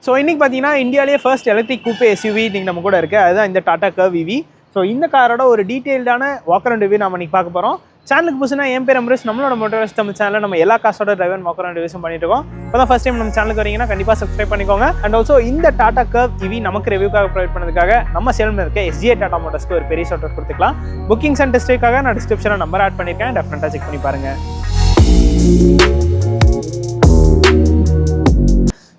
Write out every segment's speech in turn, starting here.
So இன்றைக்கி பார்த்தீங்கன்னா இந்தியாவிலேயே ஃபர்ஸ்ட் எலக்ட்ரிக் கூப்பே எஸ்யூவி இன்றைக்கி நம்ம கூட இருக்குது. அதுதான் இந்த டாடா கர்வ் EV. ஸோ இந்த காரோட ஒரு டீட்டெயில்டான வாக்கர் அண்ட் ரிவ்யூ நம்ம இன்றைக்கி பார்க்க போகிறோம். சேனலுக்கு புதுசுனா என் பேர் அம்ரிஷ். நம்மளோட மோட்டோஸ் தமிழ் சேனலில் நம்ம எல்லா காசோட டிரைவ் அண்ட் வாக்கர் அண்ட் ரிவ்யூஸும் பண்ணிட்டு இருக்கோம். இப்போ தான் ஃபஸ்ட் டைம் நம்ம சேனலுக்கு வரீங்கன்னா கண்டிப்பாக சப்ஸ்கிரைப் பண்ணிக்கோங்க. அண்ட் ஆல்சோ இந்த டாடா கர்வ் EV நமக்கு ரிவ்யூக்காக ப்ரொவைட் பண்ணதுக்காக நம்ம சேனலில் இருக்க SGA டாடா மோட்டர்ஸ்க்கு ஒரு பெரிய ஷார்ட் கொடுத்துக்கலாம். புக்கிங்ஸ் அண்ட் டெஸ்ட்டுக்காக நான் டிஸ்கிரிப்ஷனில் நம்பர் ஆட் பண்ணியிருக்கேன், டெஃபினட்டாக செக் பண்ணி பாருங்கள்.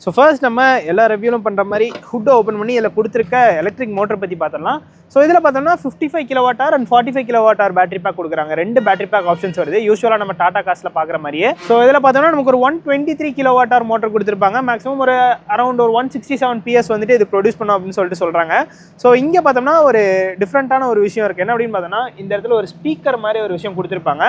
ஸோ ஃபர்ஸ்ட் நம்ம எல்லா ரிவ்யூலும் பண்ணுற மாதிரி ஹுட்டை ஓப்பன் பண்ணி இதில் கொடுத்துருக்க எலக்ட்ரிக் மோட்டர் பற்றி பார்த்துடலாம். ஸோ இதில் பார்த்தோம்னா 55 kWh and 45 kWh battery pack கொடுக்குறாங்க. 2 பேட்டரி பேக் ஆப்ஷன்ஸ் வருது, யூஸ்வலாக நம்ம டாடா காசில் பார்க்குற மாதிரியே. ஸோ இதில் பார்த்தோம்னா நமக்கு ஒரு 123 kWh மோட்டர் கொடுத்துருப்பாங்க. மேக்ஸிமம் ஒரு அரௌண்ட் ஒரு 167 PS வந்துட்டு இது ப்ரொடியூஸ் பண்ணும் அப்படின்னு சொல்லிட்டு சொல்கிறாங்க. ஸோ இங்கே பார்த்தோம்னா ஒரு டிஃப்ரெண்ட்டான ஒரு விஷயம் இருக்குது. என்ன அப்படின்னு பார்த்தோம்னா இந்த இடத்துல ஒரு ஸ்பீக்கர் மாதிரி ஒரு விஷயம் கொடுத்துருப்பாங்க.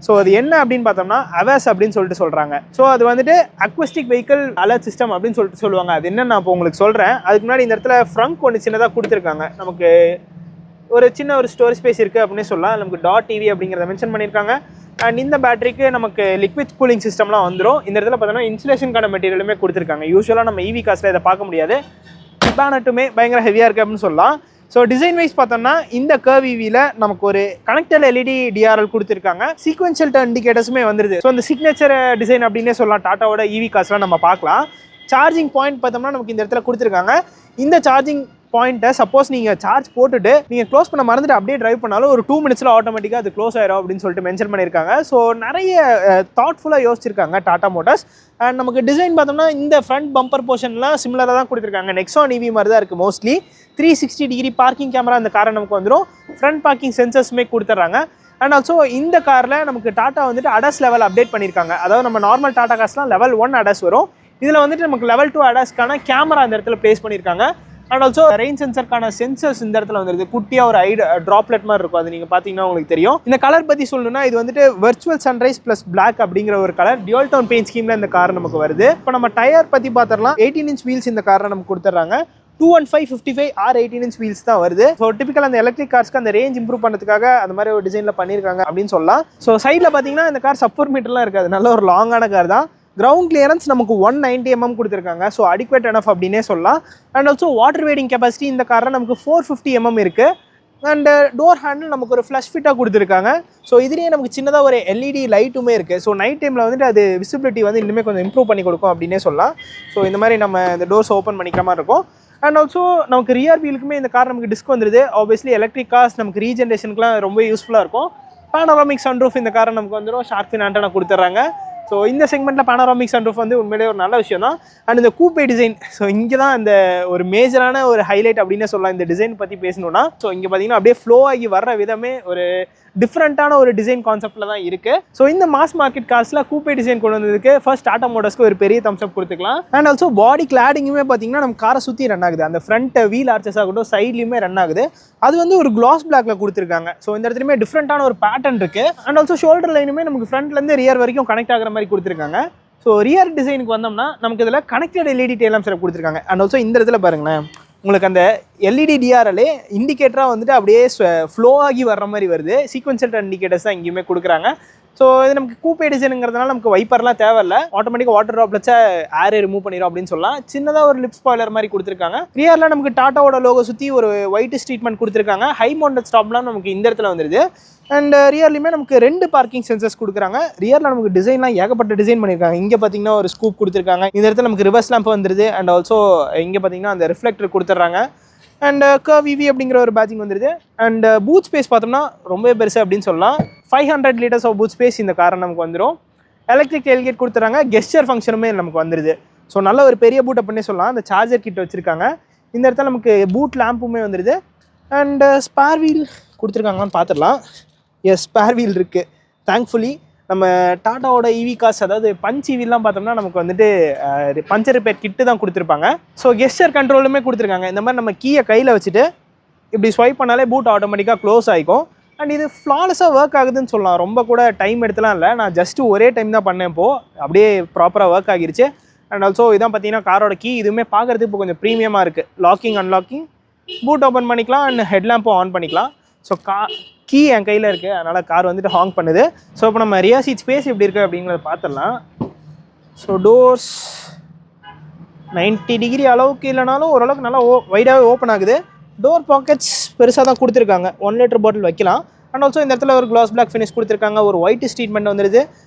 ஸோ அது என்ன அப்படின்னு பார்த்தோம்னா அவேஸ் அப்படின்னு சொல்லிட்டு சொல்கிறாங்க. ஸோ அது வந்துட்டு அக்வஸ்டிக் வெஹிக்கிள் அலர்ட் சிஸ்டம் அப்படின்னு சொல்லிட்டு சொல்லுவாங்க. அது என்ன நான் இப்போ உங்களுக்கு சொல்கிறேன். அதுக்கு முன்னாடி இந்த இடத்துல ஃப்ரங்க் ஒன்று சின்னதாக கொடுத்துருக்காங்க. நமக்கு ஒரு சின்ன ஒரு ஸ்டோரேஜ் ஸ்பேஸ் இருக்குது அப்படின்னு சொல்லலாம். நமக்கு .EV அப்படிங்கிறத மென்ஷன் பண்ணியிருக்காங்க. அண்ட் இந்த பேட்டரிக்கு நமக்கு லிக்விட் கூலிங் சிஸ்டம்லாம் வந்துடும். இந்த இடத்துல பார்த்தோம்னா இன்சுலேஷனுக்கான மெட்டீரியலுமே கொடுத்துருக்காங்க. யூஸ்வலாக நம்ம EV காசில் இதை பார்க்க முடியாது. பேனட்டுமே பயங்கர ஹெவியாக இருக்குது அப்படின்னு சொல்லலாம். ஸோ டிசைன் வைஸ் பார்த்தோம்னா இந்த கர்வ் EVல நமக்கு ஒரு கனெக்டட் LED DRL கொடுத்துருக்காங்க. சீக்வென்ஷியல் டர்ன் இண்டிகேட்டர்ஸுமே வந்துருது. ஸோ அந்த சிக்னேச்சர் டிசைன் அப்படின்னே சொல்லலாம். டாட்டாவோட EV காஸ்லாம் நம்ம பார்க்கலாம். சார்ஜிங் பாயிண்ட் பார்த்தோம்னா நமக்கு இந்த இடத்துல கொடுத்துருக்காங்க. இந்த சார்ஜிங் பாயிண்ட்டை சப்போஸ் நீங்கள் சார்ஜ் போட்டுட்டு நீங்கள் க்ளோஸ் பண்ண மறந்துட்டு அப்படியே ட்ரைவ் பண்ணாலும் ஒரு 2 minutesல ஆட்டோமேட்டிக்காக அது க்ளோஸ் ஆயிரும் அப்படின்னு சொல்லிட்டு மென்ஷன் பண்ணியிருக்காங்க. ஸோ நிறைய தாட்ஃபுல்லாக யோசிச்சிருக்காங்க டாடா மோட்டார்ஸ். அண்ட் நமக்கு டிசைன் பார்த்தோம்னா இந்த ஃப்ரண்ட் பம்பர் போர்ஷன்லாம் சிமிலராக தான் கொடுத்துருக்காங்க. நெக்ஸான் EV மாதிரி தான் இருக்குது. மோஸ்ட்லி 360 டிகிரி பார்க்கிங் கேமரா இந்த காரை நமக்கு வந்துடும். ஃப்ரண்ட் பார்க்கிங் சென்சர்ஸுமே கொடுத்துட்றாங்க. அண்ட் ஆல்சோ இந்த காரில் நமக்கு டாட்டா வந்துட்டு அடாஸ் லெவல் அப்டேட் பண்ணியிருக்காங்க. அதாவது நம்ம நார்மல் டாடா காஸ்லாம் லெவல் 1 அடாஸ் வரும். இதில் வந்துட்டு நமக்கு லெவல் 2 அடாஸ்க்கான கேமரா இந்த இடத்துல ப்ளேஸ் பண்ணியிருக்காங்க. அண்ட் ஆல்சோ ரெயின் சென்சருக்கான சென்சர்ஸ் இந்த இடத்துல வந்துருது. குட்டியாக ஒரு ட்ராப்லெட் மாதிரி இருக்கும். அது நீங்கள் பார்த்தீங்கன்னா உங்களுக்கு தெரியும். இந்த கலர் பற்றி சொல்லணும்னா இது வந்துட்டு வெர்ச்சுவல் சன்ரைஸ் ப்ளஸ் பிளாக் அப்படிங்கிற ஒரு கலர் டியூல் டோன் பெயிண்ட் ஸ்கீமில் இந்த கார் நமக்கு வருது. இப்போ நம்ம டயர் பற்றி பார்த்துடலாம். 18 inch வீல்ஸ் இந்த காரை நமக்கு கொடுத்துட்றாங்க. 215, 55 or 18 inch வீல்ஸ் தான் வருது. ஸோ டிபிக்கல் அந்த எலக்ட்ரிக் கார்ஸ்க்கு அந்த ரேஞ்ச் இம்ப்ரூவ் பண்ணுறதுக்காக அந்த மாதிரி ஒரு டிசைனில் பண்ணியிருக்காங்க அப்படின்னு சொல்லலாம். ஸோ சைடில் பார்த்தீங்கன்னா இந்த கார் சப் 4 மீட்டர்லாம் இருக்காது. நல்ல ஒரு லாங்கான கார் தான். கிரவுண்ட் கிளியரன்ஸ் நமக்கு 190 mm கொடுத்துருக்காங்க. ஸோ அடிக்வேட் எனஃப் அப்படின்னே சொல்லலாம். And also water waiting capacity இந்த காரில் நமக்கு 450 mm இருக்குது. அண்ட் டோர் ஹேண்டில் நமக்கு ஒரு ஃப்ளஷ் ஃபிட்டாக கொடுத்துருக்காங்க. ஸோ இதுலேயே நமக்கு சின்னதாக ஒரு LED லைட்டுமே இருக்குது. ஸோ நைட் டைமில் வந்துட்டு அது விசிபிலிட்டி வந்து இன்னுமே கொஞ்சம் இம்ப்ரூவ் பண்ணி கொடுக்கும் அப்படின்னே சொல்லலாம். ஸோ இந்த மாதிரி நம்ம இந்த டோர்ஸ் ஓப்பன் பண்ணிக்கிற மாதிரி இருக்கும். அண்ட் ஆல்சோ நமக்கு ரியர் வீலுக்குமே இந்த கார் நமக்கு டிஸ்க் வந்துருது. ஆப்வியஸ்லி எலக்ட்ரிக் கார்ஸ் நமக்கு ரீஜென்ரேஷனுக்குலாம் ரொம்ப யூஸ்ஃபுல்லாக இருக்கும். பேனோராமிக் சன்ரூஃப் இந்த காரை நமக்கு வந்துடும். ஷார்க் ஃபின் ஆண்டனா கொடுத்துட்றாங்க. ஸோ இந்த செக்மெண்ட்டில் பேனோராமிக் சன்ரூஃப் வந்து உண்மையிலேயே ஒரு நல்ல விஷயம் தான். அண்ட் இந்த கூப்பே டிசைன், ஸோ இங்கே தான் இந்த ஒரு மேஜரான ஒரு ஹைலைட் அப்படின்னு சொல்லலாம் இந்த டிசைன் பற்றி பேசணும்னா. ஸோ இங்கே பார்த்தீங்கன்னா அப்படியே ஃப்ளோ ஆகி வர்ற விதமே ஒரு டிஃப்ரெண்ட்டான ஒரு டிசைன் கான்செப்ட்டில் தான் இருக்குது. ஸோ இந்த மாஸ் மார்க்கெட் கார்ஸில் கூப்பே டிசைன் கொண்டு வந்ததுக்கு ஃபர்ஸ்ட் டாடா மோட்டர்ஸ்க்கு ஒரு பெரிய தம்ஸ் அப் கொடுத்துக்கலாம். அண்ட் ஆல்சோ பாடி கிளாடிங்குமே பார்த்தீங்கன்னா நம்ம காரை சுற்றி ரன் ஆகுது. அந்த ஃப்ரண்ட் வீல் ஆர்ச்சஸ் ஆகட்டும் சைட்லையுமே ரன் ஆகுது. அது வந்து ஒரு கிளாஸ் பிளாக்ல கொடுத்துருக்காங்க. ஸோ இந்த இடத்துலையுமே டிஃப்ரெண்ட்டான ஒரு பேட்டர்ன் இருக்குது. அண்ட் ஆல்சோ ஷோல்டர் லைனுமே நமக்கு ஃப்ரண்ட்லேருந்து ரியர் வரைக்கும் கனெக்ட் ஆகிற மாதிரி கொடுத்துருக்காங்க. ஸோ ரியர் டிசைனுக்கு வந்தோம்னா நமக்கு இதில் கனெக்டட் LED டெய்லாம் சிறப்பு கொடுத்துருக்காங்க. அண்ட் ஆல்சோ இந்த இடத்துல பாருங்களேன், உங்களுக்கு அந்த LED DRL இண்டிகேட்டராக வந்துட்டு அப்படியே ஃப்ளோ ஆகி வர்ற மாதிரி வருது. சீக்வென்ஷியல் டர்ன் இண்டிகேட்டர்ஸ் தான் இங்கேயுமே கொடுக்குறாங்க. ஸோ இது நமக்கு கூப்பே டிசைனுங்கிறதுனால நமக்கு வைப்பர்லாம் தேவையில்லை. ஆட்டோமேட்டிக்காக வாட்டர் ட்ராப்லெட்ஸை ஏரை ரிமூவ் பண்ணிடும் அப்படின்னு சொல்லலாம். சின்னதாக ஒரு லிப் ஸ்பாய்லர் மாதிரி கொடுத்துருக்காங்க. ரியரில் நமக்கு டாட்டாவோட லோகோ சுற்றி ஒரு ஒயிட் ட்ரீட்மெண்ட் கொடுத்துருக்காங்க. ஹை மவுண்டட் ஸ்டாப்லாம் நமக்கு இந்த இடத்துல வந்துடுது. அண்ட் ரியர்லையுமே நமக்கு 2 பார்க்கிங் சென்சர்ஸ் கொடுக்குறாங்க. ரியரில் நமக்கு டிசைன்லாம் ஏகப்பட்ட டிசைன் பண்ணியிருக்காங்க. இங்கே பார்த்தீங்கன்னா ஒரு ஸ்கூப் கொடுத்துருக்காங்க. இந்த இடத்துல நமக்கு ரிவர்ஸ் லேம்ப் வந்துடுது. அண்ட் ஆல்சோ இங்கே பார்த்தீங்கன்னா அந்த ரிஃப்ளெக்டர் கொடுத்துட்றாங்க. அண்ட் கர்வ் EV அப்படிங்கிற ஒரு பேட்சிங் வந்துடுது. அண்ட் பூட் ஸ்பேஸ் பார்த்தோம்னா ரொம்பவே பெருசு அப்படின்னு சொல்லலாம். 500 liters ஆஃப் பூட் ஸ்பேஸ் இந்த காரை நமக்கு வந்துடும். எலக்ட்ரிக் டெயில்கேட் கொடுத்துறாங்க. கெஸ்டர் ஃபங்க்ஷனுமே நமக்கு வந்துடுது. ஸோ நல்ல ஒரு பெரிய பூட் அப்படின்னே சொல்லலாம். அந்த சார்ஜர் கிட்ட வச்சுருக்காங்க. இந்த இடத்துல நமக்கு பூட் லேம்புமே வந்துடுது. அண்ட் ஸ்பேர் வீல் கொடுத்துருக்காங்களான்னு பார்த்துடலாம். எஸ், ஸ்பேர் வீல் இருக்குது. தேங்க்ஃபுல்லி நம்ம டாட்டாவோட EV கார்ஸ் அதாவது பஞ்ச் EVலாம் பார்த்தோம்னா நமக்கு வந்துட்டு பஞ்சர் ரிப்பேர் கிட்டு தான் கொடுத்துருப்பாங்க. ஸோ கெஸ்டர் கண்ட்ரோலுமே கொடுத்துருக்காங்க. இந்த மாதிரி நம்ம கீயை கையில் வச்சுட்டு இப்படி ஸ்வைப் பண்ணாலே பூட் ஆட்டோமேட்டிக்காக க்ளோஸ் ஆகிக்கும். அண்ட் இது ஃப்ளாலஸாக ஒர்க் ஆகுதுன்னு சொல்லலாம். ரொம்ப கூட டைம் எடுத்துலாம் இல்லை. நான் ஜஸ்ட்டு ஒரே டைம் தான் பண்ணேன். இப்போது அப்படியே ப்ராப்பராக ஒர்க் ஆகிருச்சு. அண்ட் ஆல்சோ இதான் பார்த்தீங்கன்னா காரோட கீ. இதுவுமே பார்க்குறதுக்கு இப்போ கொஞ்சம் ப்ரீமியமாக இருக்குது. லாக்கிங் அன்லாக்கிங், பூட் ஓப்பன் பண்ணிக்கலாம். அண்ட் ஹெட்லாம்பும் ஆன் பண்ணிக்கலாம். ஸோ கீ என் கையில் இருக்குது, அதனால் கார் வந்துட்டு ஹாங் பண்ணுது. ஸோ இப்போ நம்ம ரியர் சீட் ஸ்பேஸ் எப்படி இருக்குது அப்படிங்கிறத பார்த்துடலாம். ஸோ டோர்ஸ் 90 டிகிரி அளவுக்கு இல்லைனாலும் ஓரளவுக்கு நல்லா வைடாகவே ஓப்பன் ஆகுது. டோர் பாக்கெட்ஸ் பெருசாக தான் கொடுத்துருக்காங்க, 1 லிட்டர் பாட்டில் வைக்கலாம். அண்ட் ஆல்சோ இந்த இடத்துல ஒரு கிளாஸ் பிளாக் ஃபினிஷ் கொடுத்துருக்காங்க, ஒரு ஒயிட் ட்ரீட்மெண்ட் வந்துடுது.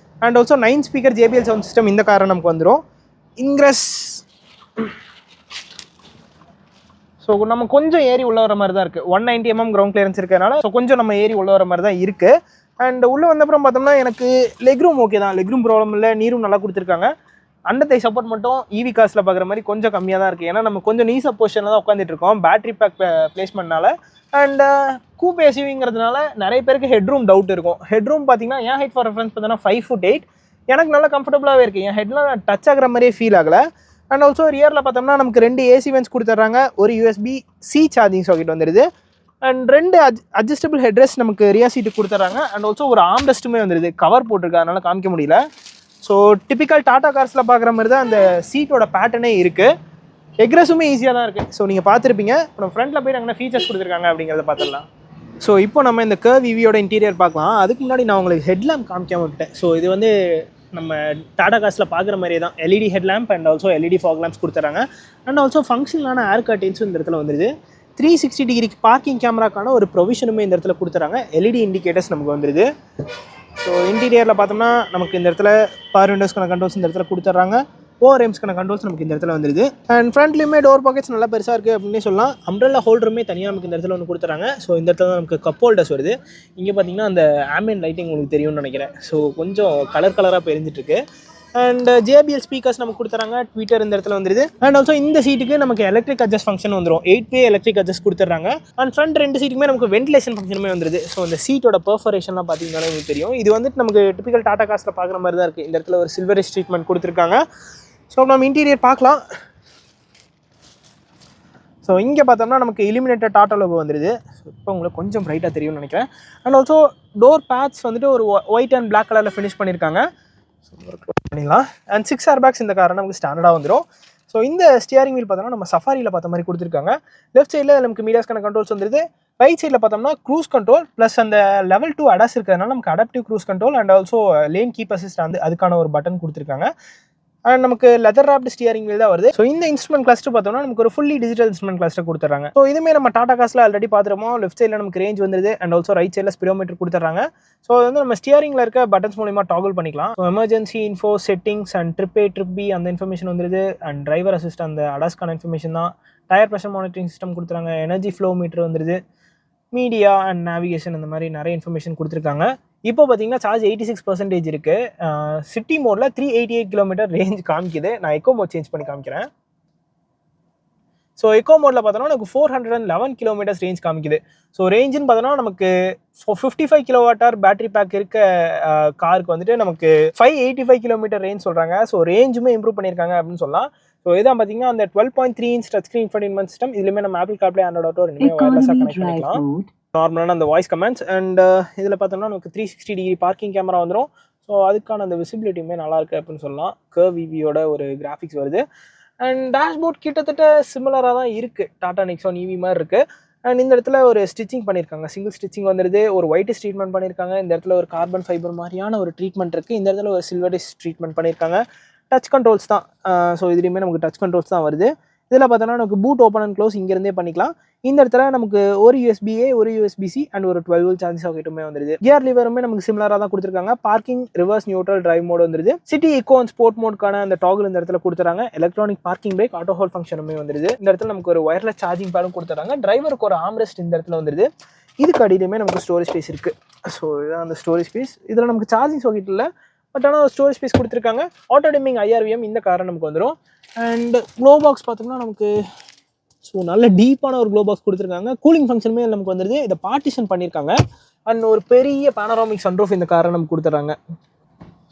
And also 9 speaker JBL sound system இந்த காரை நமக்கு வந்துடும். இன்க்ரெஸ் ஸோ நம்ம கொஞ்சம் ஏறி உள்ள வர மாதிரி தான் இருக்குது. 190 mm கிரவுண்ட் கிளியரன்ஸ் இருக்கிறதுனால ஸோ கொஞ்சம் நம்ம ஏறி உள்ள வர மாதிரி தான் இருக்குது. அண்ட் உள்ளே வந்தப்புறம் பார்த்தோம்னா எனக்கு லெக் ரூம் ஓகே தான், லெக் ரூம் ப்ராப்ளம் இல்லை, நீரும் நல்லா கொடுத்துருக்காங்க. அண்டத்தை சப்போர்ட் மட்டும் EV காசில் பார்க்குற மாதிரி கொஞ்சம் கம்மியாக தான் இருக்குது. ஏன்னா நம்ம கொஞ்சம் நீஸ் அப் பொசிஷனில் தான் உட்காந்துட்டு இருக்கோம் பேட்டரி பேக் பிளேஸ்மெண்ட்னால. அண்ட் கூப் SUVங்கிறதுனால நிறைய பேருக்கு ஹெட்ரூம் டவுட் இருக்கும். ஹெட்ரூம் பார்த்தீங்கன்னா என் ஹைட் ஃபார் ரெஃபரன்ஸ் பார்த்தீங்கன்னா 5 foot 8, எனக்கு நல்லா கம்ஃபர்டபுளாகவே இருக்குது. என் ஹெட்லாம் டச் ஆகிற மாதிரியே ஃபீல் ஆகலை. அண்ட் ஆல்சோ ரியரில் பார்த்தோம்னா நமக்கு 2 AC வென்ட்ஸ் கொடுத்துட்றாங்க, ஒரு USB-C சார்ஜிங் சாக்கெட் வந்துடுது. அண்ட் 2 அட்ஜஸ்டபிள் ஹெட்ரெஸ்ட் நமக்கு ரியர் சீட்டு கொடுத்துட்றாங்க. அண்ட் ஆல்சோ ஒரு ஆம்ரெஸ்ட்டுமே வந்துடுது, கவர் போட்டிருக்கு அதனால் காமிக்க முடியல. ஸோ டிப்பிக்கல் டாடா கார்ஸில் பார்க்குற மாதிரி தான் அந்த சீட்டோட பேட்டர்னே இருக்குது. எக்ரெஸுமே ஈஸியாக தான் இருக்குது. ஸோ நீங்கள் பார்த்துருப்பீங்க. இப்போ நம்ம ஃப்ரண்ட்டில் போய் நாங்கள் ஃபீச்சர்ஸ் கொடுத்துருக்காங்க அப்படிங்கிறத பார்த்துடலாம். ஸோ இப்போ நம்ம இந்த கர்வ் EVயோட இன்டீரியர் பார்க்கலாம். அதுக்கு முன்னாடி நான் உங்களுக்கு ஹெட்லாம்ப் காமிக்காம விட்டேன். ஸோ இது வந்து நம்ம டாடா கார்ஸில் பார்க்குற மாதிரியே தான் LED headlamp and also LED fog lamps கொடுத்துறாங்க. அண்ட் ஆல்சோ ஃபங்க்ஷனலான ஏர் கர்டன்ஸும் இந்த இடத்துல வந்துடுது. 360 டிகிரிக்கு பார்க்கிங் கேமராக்கான ஒரு ப்ரொவிஷனுமே இந்த இடத்துல கொடுத்துறாங்க. LED இண்டிகேட்டர்ஸ் நமக்கு வந்துடுது. ஸோ இன்டீரியரில் பார்த்தோம்னா நமக்கு இந்த இடத்துல பவர் விண்டோஸ்க்கான கண்ட்ரோல்ஸ் இந்த இடத்துல கொடுத்துட்றாங்க, ORMஸ்க்கான கண்ட்ரோல்ஸ் நமக்கு இந்த இடத்துல வந்துடுது. அண்ட் ஃப்ரண்ட்லேயுமே டோர் பாக்கெட்ஸ் நல்லா பெருசாக இருக்குது அப்படின்னு சொல்லலாம். அம்ப்ரெல்லா ஹோல்டருமே தனியாக நமக்கு இந்த இடத்துல ஒன்று கொடுத்துறாங்க. ஸோ இந்த இடத்துல நமக்கு கப் ஹோல்டர்ஸ் வருது. இங்கே பார்த்தீங்கன்னா அந்த ஆம்பியன்ட் லைட்டிங் உங்களுக்கு தெரியும்னு நினைக்கிறேன். ஸோ கொஞ்சம் கலராக பெரிஞ்சிட்ருக்கு. அண்ட் JBL ஸ்பீக்கர்ஸ் நமக்கு கொடுத்துறாங்க, ட்விட்டர் இந்த இடத்துல வந்துடுது. அண்ட் ஆல்சோ இந்த சீட்டுக்கு நமக்கு எலக்ட்ரிக் அட்ஜஸ்ட் ஃபங்க்ஷன் வந்துடும், 8-way எலக்ட்ரிக் அட்ஜஸ்ட் கொடுத்துட்றாங்க. அண்ட் ஃப்ரண்ட் 2 சீட்டுக்குமே நமக்கு வென்டிலேஷன் ஃபங்க்ஷனுமே வந்துடுது. ஸோ இந்த சீட்டோட பெர்ஃபரேஷன்லாம் பார்த்தீங்கன்னா உங்களுக்கு தெரியும். இது வந்துட்டு நமக்கு டிப்பிக்கல் டாடா கார்ஸில் பார்க்குற மாதிரி தான் இருக்குது. இந்த இடத்துல ஒரு சில்வரிஷ் ட்ரீட்மெண்ட் கொடுத்துருக்காங்க. ஸோ நம்ம இன்டீரியர் பார்க்கலாம். ஸோ இங்கே பார்த்தோம்னா நமக்கு இலிமினேட்டட் டாடா லோகோ வந்துடுது. ஸோ இப்போ உங்களுக்கு கொஞ்சம் ப்ரைட்டாக தெரியும்னு நினைக்கிறேன். அண்ட் ஆல்சோ டோர் பேட்ச் வந்துட்டு ஒரு ஒயிட் அண்ட் பிளாக் கலரில் ஃபினிஷ் பண்ணியிருக்காங்க. ஸோ பண்ணிடலாம். அண்ட் 6 ஏர்பேக்ஸ் இந்த காரை நமக்கு ஸ்டாண்டர்டாக வந்துடும். ஸோ இந்த ஸ்டியரிங் வீல் பார்த்தோம்னா நம்ம சஃபாரியில் பார்த்த மாதிரி கொடுத்துருக்காங்க. லெஃப்ட் சைடில் நமக்கு மீடியாஸ்க்கான கண்ட்ரோல்ஸ் வந்துடுது. ரைட் சைடில் பார்த்தோம்னா க்ரூஸ் கண்ட்ரோல் ப்ளஸ் அந்த லெவல் 2 அடாஸ் இருக்கிறதுனால நமக்கு adaptive cruise control and also lane keep assist வந்து அதுக்கான ஒரு பட்டன் கொடுத்துருக்காங்க. அண்ட் நமக்கு லெதர் ராப்டு ஸ்டியரிங் வீல் தான் வருது. ஸோ இந்த இன்ஸ்ட்ருமெண்ட் கிளஸ்டர் பார்த்தோம்னா நமக்கு ஒரு ஃபுல்லி டிஜிட்டல் இன்ஸ்ட்ருமெண்ட் கிளஸ்டர் கொடுத்துறாங்க. ஸோ இதுமே நம்ம டாடா கார்ஸில் ஆல்ரெடி பார்த்துருமோ. லெஃப்ட் சைடில் நமக்கு ரேஞ்ச் வந்துருது அண்ட் ஆல்சோ ரைட் சைடில் ஸ்பிரோமீட்டர் கொடுத்துறாங்க. ஸோ அது வந்து நம்ம ஸ்டியரிங்கில் இருக்க பட்டன்ஸ் மூலிமா டாகல் பண்ணிக்கலாம். So emergency info, settings and trip A trip B அந்த இன்ஃபர்மேஷன் வந்துருது. அண்ட் டிரைவர் அசிஸ்ட் அந்த அடாஸ்க்கான இன்ஃபர்மேஷன் தான். டயர் ப்ரெஷர் மானிட்டரிங் சிஸ்டம் கொடுத்துறாங்க. எனர்ஜி ஃப்ளோ மீட்டர் வந்துருது. மீடியா அண்ட் நேவிகேஷன் இந்த மாதிரி நிறைய இன்ஃபர்மேஷன் கொடுத்துருக்காங்க. இப்போ பார்த்தீங்கன்னா சார்ஜ் 86% இருக்குது. சிட்டி மோடில் 388 கிலோமீட்டர் ரேஞ்ச் காமிக்குது. நான் எக்கோ மோட் சேஞ்ச் பண்ணி காமிக்கிறேன். ஸோ எக்கோ மோடில் பார்த்தோன்னா நமக்கு 411 கிலோமீட்டர்ஸ் ரேஞ்ச் காமிக்குது. ஸோ ரேஞ்சுன்னு பார்த்தோன்னா நமக்கு 55 kWh பேட்டரி பேக் இருக்க காருக்கு வந்துட்டு நமக்கு 585 கிலோமீட்டர் ரேஞ்ச் சொல்கிறாங்க. ஸோ ரேஞ்சுமே இம்ப்ரூவ் பண்ணியிருக்காங்க அப்படின்னு சொல்லலாம். ஸோ இதான் பார்த்தீங்கன்னா அந்த 12.3 inch டச் ஸ்க்ரீன் இன்ஃபர்டைன்மென்ட் சிஸ்டம். இதுலேயுமே நம்ம ஆப்பிள் கார்ப்ளே, ஆண்ட்ராய்ட் ஆட்டோ ரெண்டுமே வயர்லெஸ்ஸாக கனெக்ட் பண்ணிக்கலாம். நார்மலான அந்த வாய்ஸ் கமெண்ட்ஸ் அண்ட் இதில் பார்த்தோம்னா நமக்கு 360 டிகிரி பார்க்கிங் கேமரா வந்துடும். ஸோ அதுக்கான அந்த விசிபிலிட்டியுமே நல்லாயிருக்கு அப்படின்னு சொல்லலாம். கர்வ் EVயோட ஒரு கிராஃபிக்ஸ் வருது. அண்ட் டேஷ்போர்ட் கிட்டத்தட்ட சிமிலராக தான் இருக்குது, டாடா நெக்ஸான் EV மாதிரி இருக்குது. அண்ட் இந்த இடத்துல ஒரு ஸ்டிச்சிங் பண்ணியிருக்காங்க, சிங்கிள் ஸ்டிச்சிங் வந்துடுது. ஒரு ஒயிட் ட்ரீட்மெண்ட் பண்ணியிருக்காங்க. இந்த இடத்துல ஒரு கார்பன் ஃபைபர் மாதிரியான ஒரு ட்ரீட்மெண்ட் இருக்குது. இந்த இடத்துல ஒரு சில்வரிஷ் ட்ரீட்மெண்ட் பண்ணியிருக்காங்க. டச் கண்ட்ரோல்ஸ் தான். ஸோ இதுலேயுமே நமக்கு டச் கண்ட்ரோல்ஸ் தான் வருது. இதில் பார்த்தோன்னா நமக்கு பூட் ஓப்பன் அண்ட் க்ளோஸ் இங்கேருந்தே பண்ணிக்கலாம். இந்த இடத்துல நமக்கு ஒரு USB-A, ஒரு USB-C அண்ட் ஒரு 12V சார்ஜிங் சாக்கெட்டுமே வந்துடுது. கியர் லிவருமே நமக்கு சிமிலராக தான் கொடுத்துருக்காங்க. Parking, reverse, neutral, drive mode வந்துடுது. சிட்டி, இக்கோ அண்ட் ஸ்போர்ட் மோட்கான அந்த டாகல் இந்த இடத்துல கொடுத்துறாங்க. Electronic parking brake, auto hold ஃபங்க்ஷனுமே வந்துடுது. இந்த இடத்துல நமக்கு ஒரு ஒயர்லெஸ் சார்ஜிங் பேடும் கொடுத்துறாங்க. டிரைவருக்கு ஒரு ஆம்ரெஸ்ட் இந்த இடத்துல வந்துடுது. இதுக்கு அடியிலுமே நமக்கு ஸ்டோரேஜ் ஸ்பேஸ் இருக்குது. ஸோ இதுதான் அந்த ஸ்டோரேஜ் ஸ்பேஸ். இதில் நமக்கு சார்ஜிங் சாக்கெட் இல்லை, பட் ஆனால் ஸ்டோரேஜ் ஸ்பேஸ் கொடுத்துருக்காங்க. ஆட்டோ டிமிங் IRVM இந்த காரை நமக்கு வந்துடும். அண்ட் க்ளோ பாக்ஸ் பார்த்தோம்னா நமக்கு ஸோ நல்ல டீப்பான ஒரு க்ளோ பாக்ஸ் கொடுத்துருக்காங்க. கூலிங் ஃபங்க்ஷனுமே நமக்கு வந்துடுது. இதை பார்ட்டிஷன் பண்ணியிருக்காங்க. அண்ட் ஒரு பெரிய பேனராமிக் சன்ரூஃப் இந்த காரை நமக்கு கொடுத்துட்றாங்க.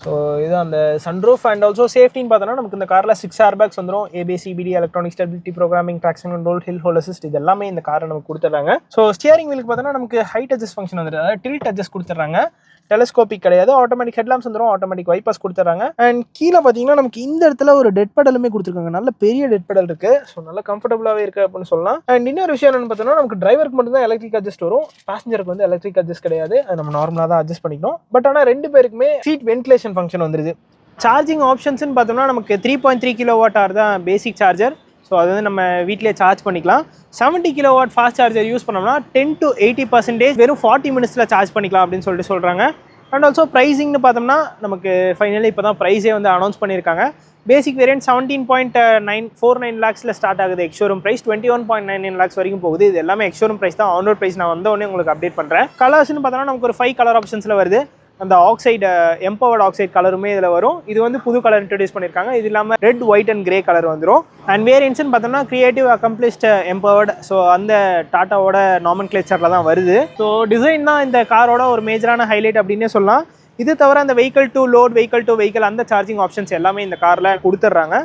ஸோ இது அந்த சன்ரூஃப் அண்ட் ஆல்சோ சேஃப்டின்னு பார்த்தோன்னா நமக்கு இந்த காரில் 6 ஏர்பேக்ஸ் வந்துடும். ABS, CBD, electronic stability programming, traction control, hill hold assist இது எல்லாமே இந்த காரை நமக்கு கொடுத்துட்றாங்க. ஸோ ஸ்டியரிங் வீலுக்கு பார்த்தோன்னா நமக்கு ஹைட் அட்ஜஸ்ட் ஃபங்க்ஷன் வந்துடுது, அதாவது டில்ட் அட்ஜஸ்ட் கொடுத்துட்றாங்க. டெலஸ்கோபிக் கிடையாது. ஆட்டோமேட்டிக் ஹெட்லாம்ப்ஸ் வந்துடும். ஆட்டோமேட்டிக் வைப்பர்ஸ் கொடுத்துறாங்க. அண்ட் கீழே பார்த்தீங்கன்னா நமக்கு இந்த இடத்துல ஒரு டெட் பெடலுமே கொடுத்துருக்காங்க. நல்ல பெரிய டெட் பெடல் இருக்குது. ஸோ நல்ல கம்ஃபர்டபுளாகவே இருக்குது அப்படின்னு சொல்லலாம். அண்ட் இன்னொரு விஷயம் என்னென்னு பார்த்தோன்னா நமக்கு டிரைவருக்கு மட்டும் தான் எலக்ட்ரிக் அட்ஜஸ்ட் வரும். பேசஞ்சருக்கு வந்து எலக்ட்ரிக் அட்ஜஸ்ட் கிடையாது. அது நம்ம நார்மலாக தான் அட்ஜஸ்ட் பண்ணிக்கணும். பட் ஆனால் 2 பேருக்குமே சீட் வென்டிலேஷன் ஃபங்க்ஷன் வந்துடுது. சார்ஜிங் ஆப்ஷன்ஸ்னு பார்த்தோம்னா நமக்கு 3.3 kWh தான் பேசிக் சார்ஜர். ஸோ அது வந்து நம்ம வீட்டிலே சார்ஜ் பண்ணிக்கலாம். 70 kW ஃபாஸ்ட் சார்ஜர் யூஸ் பண்ணோம்னா 10 to 80% வெறும் 40 மினிட்ஸில் சார்ஜ் பண்ணிக்கலாம் அப்படின்னு சொல்லிட்டு சொல்கிறாங்க. அண்ட் ஆல்சோ ப்ரைஸிங்னு பார்த்தோம்னா நமக்கு ஃபைனலி இப்போ தான் ப்ரைஸே வந்து அனௌன்ஸ் பண்ணியிருக்காங்க. பேசிக் வேரியன்ட் 17.949 lakhsல ஸ்டார்ட் ஆகுது. எக்ஸ்ஷோரூம் ப்ரைஸ் 21.99 lakhs வரைக்கும் போகுது. இது எல்லாமே எக்ஸ்ஷோரூம் ப்ரைஸ் தான். ஆன் ரோட் ப்ரைஸ் நான் வந்த உடனே உங்களுக்கு அப்டேட் பண்ணுறேன். கலர்ஸ்னு பார்த்தோம்னா நமக்கு ஒரு 5 கலர் ஆப்ஷன்ஸில் வருது. அந்த ஆக்சைடு எம்பவர்ட் ஆக்சைடு கலருமே இதில் வரும். இது வந்து புது கலர் இன்ட்ரடியூஸ் பண்ணியிருக்காங்க. இது இல்லாமல் red, white and grey colour வந்துடும். அண்ட் வேரியன்ட்ஸ்னு பார்த்தோம்னா கிரியேட்டிவ், அக்கம்ப்ளிஷ்ட், எம்பவர்ட், ஸோ அந்த டாட்டாவோட நாமன்க்ளேச்சரில் தான் வருது. ஸோ டிசைன் தான் இந்த காரோட ஒரு மேஜரான ஹைலைட் அப்படின்னே சொல்லலாம். இது தவிர அந்த vehicle to load, vehicle to vehicle அந்த சார்ஜிங் ஆப்ஷன்ஸ் எல்லாமே இந்த காரில் கொடுத்துட்றாங்க.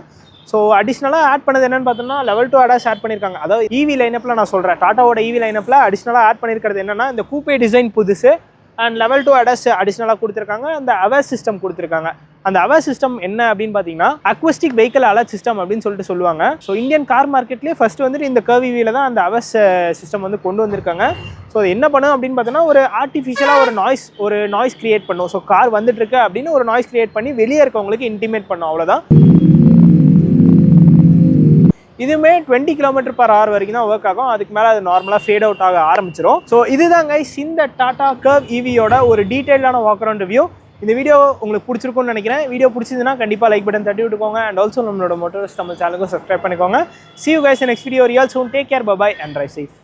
ஸோ அடிஷ்னலாக ஆட் பண்ணது என்னென்னு பார்த்தோம்னா லெவல் 2 ADAS ஆட் பண்ணியிருக்காங்க. அதாவது EV லைனப்பில் நான் சொல்கிறேன், டாட்டாவோட EV லைனப்பில் அடிஷ்னலாக ஆட் பண்ணியிருக்கிறது என்னென்னா இந்த கூப்பே டிசைன் புதுசு அண்ட் லெவல் 2 ADAS அடிஷ்னலாக கொடுத்துருக்காங்க. அந்த அவேர் சிஸ்டம் கொடுத்துருக்காங்க. அந்த அவேர் சிஸ்டம் என்ன அப்படின்னு பார்த்தீங்கன்னா அக்வஸ்டிக் வெஹிக்கிள் அலர்ட் சிஸ்டம் அப்படின்னு சொல்லிட்டு சொல்லுவாங்க. ஸோ இந்தியன் கார் மார்க்கெட்லேயே ஃபர்ஸ்ட் வந்துட்டு இந்த கர்வ் EVல தான் அந்த அவேர் சிஸ்டம் வந்து கொண்டு வந்திருக்காங்க. ஸோ அது என்ன பண்ணும் அப்படின்னு பார்த்தோன்னா ஒரு ஆர்டிஃபிஷியலாக ஒரு நாய்ஸ் கிரியேட் பண்ணும். ஸோ கார் வந்துட்டு இருக்கு அப்படின்னு ஒரு நாய்ஸ் கிரியேட் பண்ணி வெளியே இருக்கவங்களுக்கு இன்டிமேட் பண்ணும், அவ்வளோதான். இதுவுமே 20 km/h வரைக்கும் தான் ஒர்க் ஆகும். அதுக்கு மேலே அது நார்மலாக ஃபேட் அவுட் ஆக ஆரம்பிச்சிடும். ஸோ இதுதான் கைஸ் இந்த டாடா கர்வ் EVயோட ஒரு டீட்டெயிலான வாக் அரவுண்ட் ரிவ்யூ. இந்த வீடியோ உங்களுக்கு பிடிச்சிருக்கும்னு நினைக்கிறேன். வீடியோ பிடிச்சதுன்னா கண்டிப்பாக லைக் பட்டன் தட்டி விட்டுக்கோங்க. அண்ட் ஆல்சோ நம்மளோட மோட்டோஸ் நம்ம சேனலுக்கும் சப்ஸ்கிரைப் பண்ணிக்கோங்க. See you guys in next video. Real soon. Take care. Bye bye and drive safe.